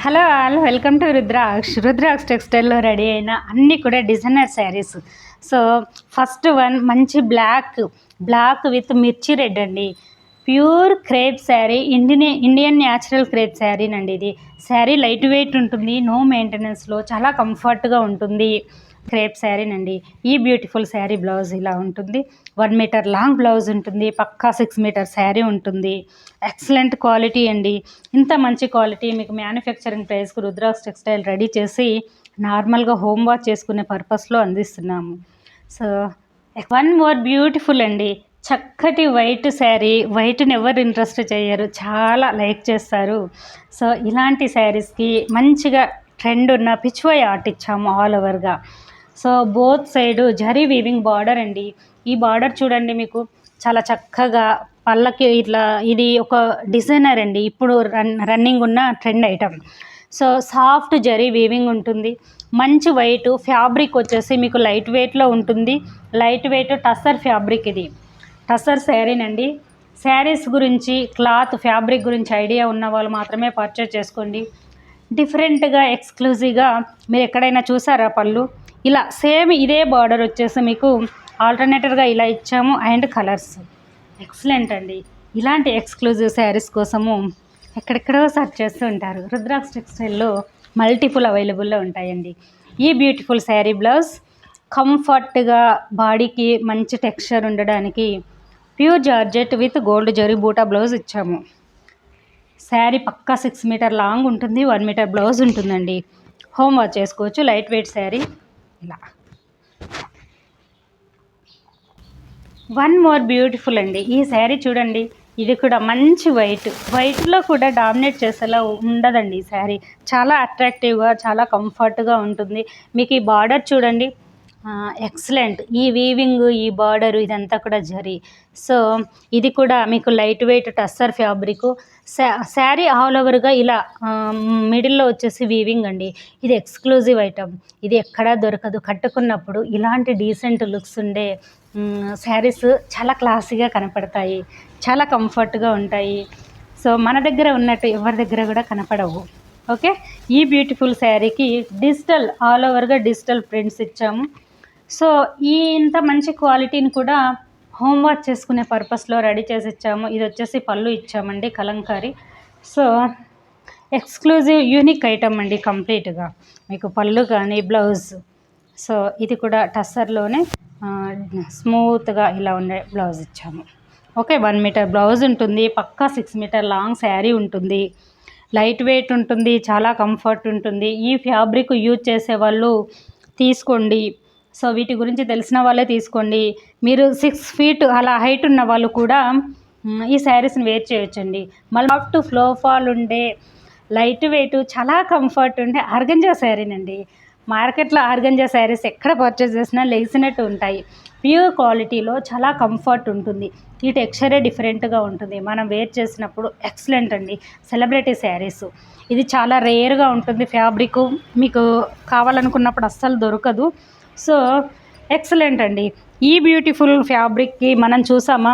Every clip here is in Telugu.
Hello all, welcome to Rudraksha టెక్స్టైల్లో రెడీ అయిన అన్నీ కూడా designer saris. So first one మంచి బ్లాక్ విత్ మిర్చి రెడ్ అండి. Pure crepe sari, Indian natural crepe శారీనండి. ఇది శారీ లైట్ వెయిట్ ఉంటుంది, నో మెయింటెనెన్స్లో చాలా కంఫర్ట్గా ఉంటుంది. క్రేప్ శారీనండి. ఈ బ్యూటిఫుల్ శారీ బ్లౌజ్ ఇలా ఉంటుంది. 1 మీటర్ లాంగ్ బ్లౌజ్ ఉంటుంది, పక్కా 6 మీటర్ శారీ ఉంటుంది. ఎక్సలెంట్ క్వాలిటీ అండి. ఇంత మంచి క్వాలిటీ మీకు మ్యానుఫ్యాక్చరింగ్ ప్రైస్కు రుద్రాక్ష టెక్స్టైల్ రెడీ చేసి నార్మల్గా హోమ్ వాష్ చేసుకునే పర్పస్లో అందిస్తున్నాము. సో వన్ మోర్ బ్యూటిఫుల్ అండి, చక్కటి వైట్ శారీ. వైట్ని ఎవరు ఇంట్రెస్ట్ చేయరు, చాలా లైక్ చేస్తారు. సో ఇలాంటి శారీస్కి మంచిగా ట్రెండ్ ఉన్న పిచ్వై ఆర్ట్ ఇచ్చాము ఆల్ ఓవర్గా. So both side zari weaving border అండి. ఈ బార్డర్ చూడండి, మీకు చాలా చక్కగా పళ్ళకి ఇట్లా, ఇది ఒక డిజైనర్ అండి, ఇప్పుడు రన్నింగ్ ఉన్న trend item. So soft zari weaving ఉంటుంది. మంచి వైట్ ఫ్యాబ్రిక్ వచ్చేసి మీకు లైట్ వెయిట్లో ఉంటుంది. లైట్ వెయిట్ టస్సర్ ఫ్యాబ్రిక్, ఇది టస్సర్ శారీనండి. శారీస్ గురించి, క్లాత్ ఫ్యాబ్రిక్ గురించి ఐడియా ఉన్న వాళ్ళు మాత్రమే పర్చేజ్ చేసుకోండి. డిఫరెంట్గా ఎక్స్క్లూజివ్గా మీరు ఎక్కడైనా చూసారా పళ్ళు? ఇలా సేమ్ ఇదే బార్డర్ వచ్చేసి మీకు ఆల్టర్నేటివ్గా ఇలా ఇచ్చాము. అండ్ కలర్స్ ఎక్సలెంట్ అండి. ఇలాంటి ఎక్స్క్లూజివ్ శారీస్ కోసము ఎక్కడెక్కడో సర్చ్ చేస్తూ ఉంటారు. రుద్రాక్ష టెక్స్టైల్లో మల్టిపుల్ అవైలబుల్లో ఉంటాయండి. ఈ బ్యూటిఫుల్ శారీ బ్లౌజ్ కంఫర్ట్గా, బాడీకి మంచి టెక్స్చర్ ఉండడానికి pure georgette with gold zari బూటా బ్లౌజ్ ఇచ్చాము. శారీ పక్కా 6 మీటర్ లాంగ్ ఉంటుంది, 1 మీటర్ బ్లౌజ్ ఉంటుందండి. హోమ్ వాష్ చేసుకోవచ్చు. Light weight sari. ఇలా వన్ మోర్ బ్యూటిఫుల్ అండి. ఈ శారీ చూడండి, ఇది కూడా మంచి వైట్లో కూడా డామినేట్ చేసేలా ఉండదండి. ఈ శారీ చాలా అట్రాక్టివ్గా, చాలా కంఫర్ట్గా ఉంటుంది. మీకు ఈ బార్డర్ చూడండి, ఎక్సలెంట్. ఈ వీవింగ్, ఈ బార్డరు, ఇదంతా కూడా జరీ. సో ఇది కూడా మీకు light weight tussar fabric. Sari all ఓవర్గా ఇలా మిడిల్లో వచ్చేసి వీవింగ్ అండి. ఇది ఎక్స్క్లూజివ్ ఐటమ్, ఇది ఎక్కడా దొరకదు. కట్టుకున్నప్పుడు ఇలాంటి డీసెంట్ లుక్స్ ఉండే శారీస్ చాలా క్లాసీగా కనపడతాయి, చాలా కంఫర్ట్గా ఉంటాయి. సో మన దగ్గర ఉన్నట్టు ఎవరి దగ్గర కూడా కనపడవు. ఓకే, ఈ బ్యూటిఫుల్ శారీకి డిజిటల్ ఆల్ ఓవర్గా డిజిటల్ ప్రింట్స్ ఇచ్చాము. సో ఇంత మంచి క్వాలిటీని కూడా హోమ్ వాష్ చేసుకునే పర్పస్లో రెడీ చేసి ఇచ్చాము. ఇది వచ్చేసి పళ్ళు ఇచ్చామండి, Kalamkari. So exclusive unique item అండి కంప్లీట్గా. మీకు పళ్ళు కానీ బ్లౌజ్. సో ఇది కూడా టస్సర్లోనే స్మూత్గా ఇలా ఉండే బ్లౌజ్ ఇచ్చాము. ఓకే, 1 మీటర్ బ్లౌజ్ ఉంటుంది, పక్కా 6 మీటర్ లాంగ్ శారీ ఉంటుంది. లైట్ వెయిట్ ఉంటుంది, చాలా కంఫర్ట్ ఉంటుంది. ఈ ఫ్యాబ్రిక్ యూజ్ చేసే వాళ్ళు తీసుకోండి. సో వీటి గురించి తెలిసిన వాళ్ళే తీసుకోండి. మీరు 6 ఫీట్ అలా హైట్ ఉన్న వాళ్ళు కూడా ఈ శారీస్ని వేర్ చేయొచ్చండి. మళ్ళీ అప్ టు ఫ్లో ఫాల్ ఉండే లైట్ వెయిట్, చాలా కంఫర్ట్ ఉండే ఆర్గంజా శారీనండి. మార్కెట్లో ఆర్గంజా శారీస్ ఎక్కడ పర్చేస్ చేసినా లెగిసినట్టు ఉంటాయి. ప్యూర్ క్వాలిటీలో చాలా కంఫర్ట్ ఉంటుంది. ఈ టెక్స్చరే డిఫరెంట్గా ఉంటుంది. మనం వేర్ చేసినప్పుడు ఎక్సలెంట్ అండి. సెలబ్రిటీ శారీస్, ఇది చాలా రేర్గా ఉంటుంది. ఫ్యాబ్రిక్ మీకు కావాలనుకున్నప్పుడు అస్సలు దొరకదు. సో ఎక్సలెంట్ అండి. ఈ బ్యూటిఫుల్ ఫ్యాబ్రిక్కి మనం చూసామా,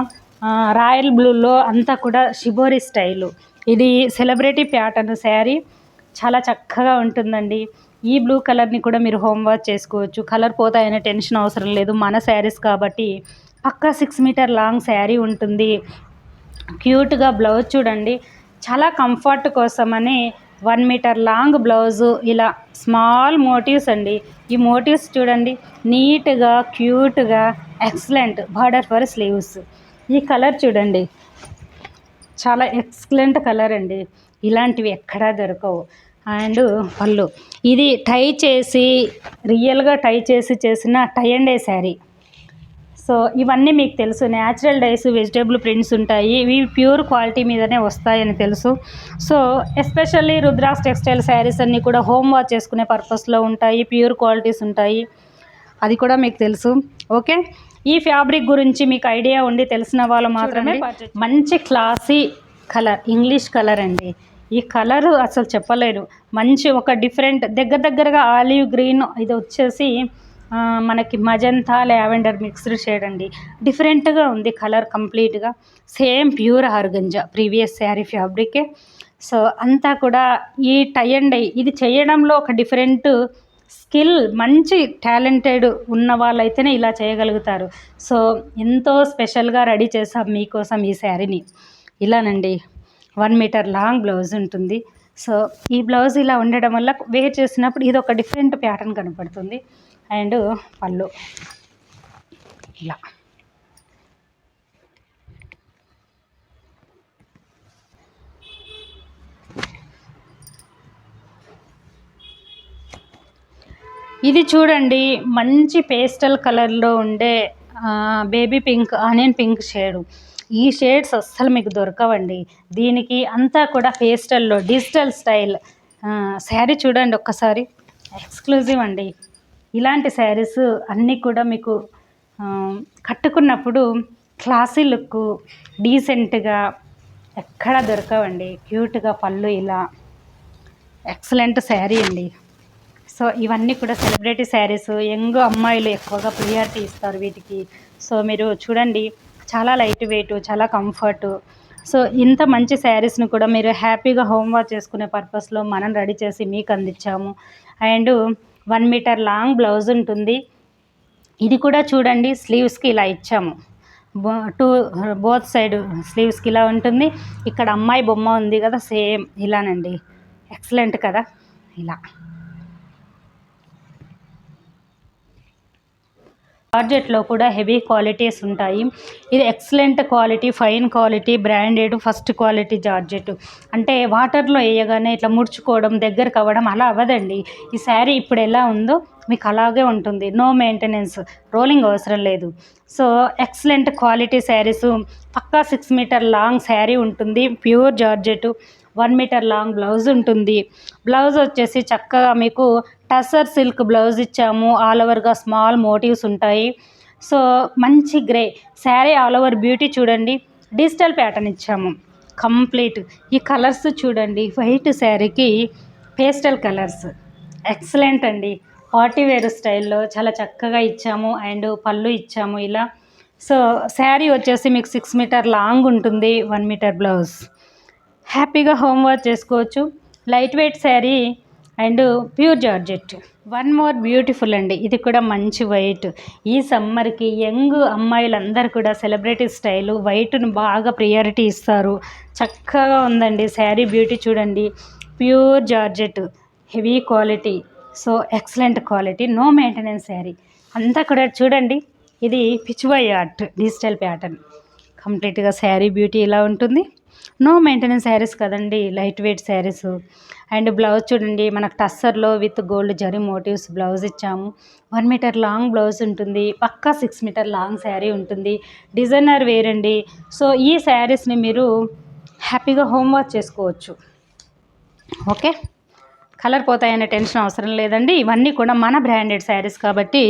రాయల్ బ్లూలో అంతా కూడా షిబోరి స్టైలు. ఇది సెలబ్రిటీ ప్యాటర్న్ శారీ, చాలా చక్కగా ఉంటుందండి. ఈ బ్లూ కలర్ని కూడా మీరు హోమ్ వాష్ చేసుకోవచ్చు. కలర్ పోతాయనే టెన్షన్ అవసరం లేదు. మన శారీస్ కాబట్టి పక్కా 6 మీటర్ లాంగ్ శారీ ఉంటుంది. క్యూట్గా బ్లౌజ్ చూడండి, చాలా కంఫర్ట్ కోసమని 1 మీటర్ లాంగ్ బ్లౌజు. ఇలా స్మాల్ మోటివ్స్ అండి. ఈ మోటివ్స్ చూడండి, నీట్గా క్యూట్గా ఎక్సలెంట్. Border for sleeves. ఈ కలర్ చూడండి, చాలా ఎక్సలెంట్ కలర్ అండి. ఇలాంటివి ఎక్కడా దొరకవు. అండ్ పళ్ళు, ఇది టై చేసి, రియల్గా టై చేసి చేసిన tie and dye sari. So ఇవన్నీ మీకు తెలుసు, న్యాచురల్ డైస్, వెజిటేబుల్ ప్రింట్స్ ఉంటాయి. ఇవి ప్యూర్ క్వాలిటీ మీదనే వస్తాయని తెలుసు. సో ఎస్పెషల్లీ రుద్రాక్ష టెక్స్టైల్ శారీస్ అన్నీ కూడా హోమ్ వాష్ చేసుకునే పర్పస్లో ఉంటాయి. ప్యూర్ క్వాలిటీస్ ఉంటాయి, అది కూడా మీకు తెలుసు. ఓకే, ఈ ఫ్యాబ్రిక్ గురించి మీకు ఐడియా ఉండి తెలిసిన వాళ్ళు మాత్రమే. మంచి క్లాసీ కలర్, ఇంగ్లీష్ కలర్ అండి. ఈ కలర్ అసలు చెప్పలేరు. మంచి ఒక డిఫరెంట్ దగ్గరగా ఆలివ్ గ్రీన్, ఇది వచ్చేసి మనకి మజంతా లావెండర్ మిక్స్డ్ షేడ్ అండి. డిఫరెంట్గా ఉంది కలర్ కంప్లీట్గా. Same pure organza, previous sari ఫ్యాబ్రికే. సో అంతా కూడా ఈ టై అండ్ డై ఇది చేయడంలో ఒక డిఫరెంట్ స్కిల్, మంచి టాలెంటెడ్ ఉన్న వాళ్ళైతేనే ఇలా చేయగలుగుతారు. సో ఎంతో స్పెషల్గా రెడీ చేసాం మీకోసం ఈ శారీని. ఇలానండి 1 మీటర్ లాంగ్ బ్లౌజ్ ఉంటుంది. సో ఈ బ్లౌజ్ ఇలా ఉండడం వల్ల వేర్ చేసినప్పుడు ఇది ఒక డిఫరెంట్ ప్యాటర్న్ కనపడుతుంది. అండ్ పళ్ళు ఇలా. ఇది చూడండి, మంచి పేస్టల్ కలర్లో ఉండే baby pink, onion pink shade. ఈ షేడ్స్ అస్సలు మీకు దొరకవండి. దీనికి అంతా కూడా పేస్టల్లో డిజిటల్ స్టైల్ శారీ చూడండి ఒక్కసారి, ఎక్స్క్లూజివ్ అండి. ఇలాంటి శారీస్ అన్నీ కూడా మీకు కట్టుకున్నప్పుడు క్లాసీ లుక్, డీసెంట్గా ఎక్కడ దొరకవండి. క్యూట్గా పళ్ళు ఇలా, ఎక్సలెంట్ శారీ అండి. సో ఇవన్నీ కూడా సెలబ్రిటీ శారీస్, యంగ్ అమ్మాయిలు ఎక్కువగా ప్రియారిటీ ఇస్తారు వీటికి. సో మీరు చూడండి, చాలా లైట్ వెయిట్, చాలా కంఫర్ట్. సో ఇంత మంచి శారీస్ని కూడా మీరు హ్యాపీగా హోమ్ వాష్ చేసుకునే పర్పస్లో మనం రెడీ చేసి మీకు అందించాము. అండ్ 1 మీటర్ లాంగ్ బ్లౌజ్ ఉంటుంది. ఇది కూడా చూడండి, స్లీవ్స్కి ఇలా ఇచ్చాము. బోత్ సైడ్ స్లీవ్స్కి ఇలా ఉంటుంది. ఇక్కడ అమ్మాయి బొమ్మ ఉంది కదా, సేమ్ ఇలానండి. ఎక్సలెంట్ కదా. ఇలా జార్జెట్లో కూడా హెవీ క్వాలిటీస్ ఉంటాయి. ఇది excellent quality, fine quality, branded, first quality georgette. అంటే వాటర్లో వేయగానే ఇట్లా ముడుచుకోవడం, దగ్గరకు అవ్వడం అలా అవ్వదండి. ఈ శారీ ఇప్పుడు ఎలా ఉందో మీకు అలాగే ఉంటుంది. నో మెయింటెనెన్స్, రోలింగ్ అవసరం లేదు. So excellent quality saris. పక్కా 6 మీటర్ లాంగ్ శారీ ఉంటుంది, pure georgette. 1 metre long blouse ఉంటుంది. బ్లౌజ్ వచ్చేసి చక్కగా మీకు టసర్ సిల్క్ బ్లౌజ్ ఇచ్చాము. ఆల్ ఓవర్గా స్మాల్ మోటివ్స్ ఉంటాయి. సో మంచి grey sari, all over beauty చూడండి. డిజిటల్ ప్యాటర్న్ ఇచ్చాము కంప్లీట్. ఈ కలర్స్ చూడండి, వైట్ శారీకి పేస్టల్ కలర్స్, ఎక్సలెంట్ అండి. పార్టీ వేర్ స్టైల్లో చాలా చక్కగా ఇచ్చాము. అండ్ పళ్ళు ఇచ్చాము ఇలా. సో శారీ వచ్చేసి మీకు 6 మీటర్ లాంగ్ ఉంటుంది, 1 మీటర్ బ్లౌజ్. హ్యాపీగా హోమ్ వాష్ చేసుకోవచ్చు. Light weight sari and pure georgette. 1 more beautiful అండి. ఇది కూడా మంచి వైట్. ఈ సమ్మర్కి యంగ్ అమ్మాయిలందరూ కూడా సెలబ్రిటీ స్టైలు వైట్ను బాగా ప్రియారిటీ ఇస్తారు. చక్కగా ఉందండి శారీ. బ్యూటీ చూడండి, pure georgette, heavy quality. So excellent quality, no maintenance sari. అంతా కూడా చూడండి, ఇది పిచ్వై ఆర్ట్ డిజిటల్ ప్యాటర్న్. కంప్లీట్గా శారీ బ్యూటీ ఇలా ఉంటుంది. నో మెయింటెనెన్స్ శారీస్ కదండి, light weight saris. And blouse చూడండి, మనకు టస్సర్లో with gold zari motifs blouse ఇచ్చాము. 1 మీటర్ లాంగ్ బ్లౌజ్ ఉంటుంది. పక్కా 6 మీటర్ లాంగ్ శారీ ఉంటుంది. డిజైనర్ వేర్ అండి. సో ఈ శారీస్ని మీరు హ్యాపీగా హోమ్ వాష్ చేసుకోవచ్చు. ఓకే, కలర్ పోతాయనే టెన్షన్ అవసరం లేదండి. ఇవన్నీ కూడా మన బ్రాండెడ్ శారీస్ కాబట్టి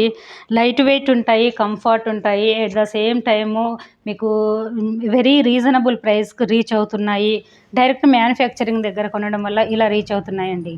లైట్ వెయిట్ ఉంటాయి, కంఫర్ట్ ఉంటాయి. ఎట్ ద సేమ్ టైము మీకు వెరీ రీజనబుల్ ప్రైస్కి రీచ్ అవుతున్నాయి. డైరెక్ట్ మ్యానుఫ్యాక్చరింగ్ దగ్గర కొనడం వల్ల ఇలా రీచ్ అవుతున్నాయండి.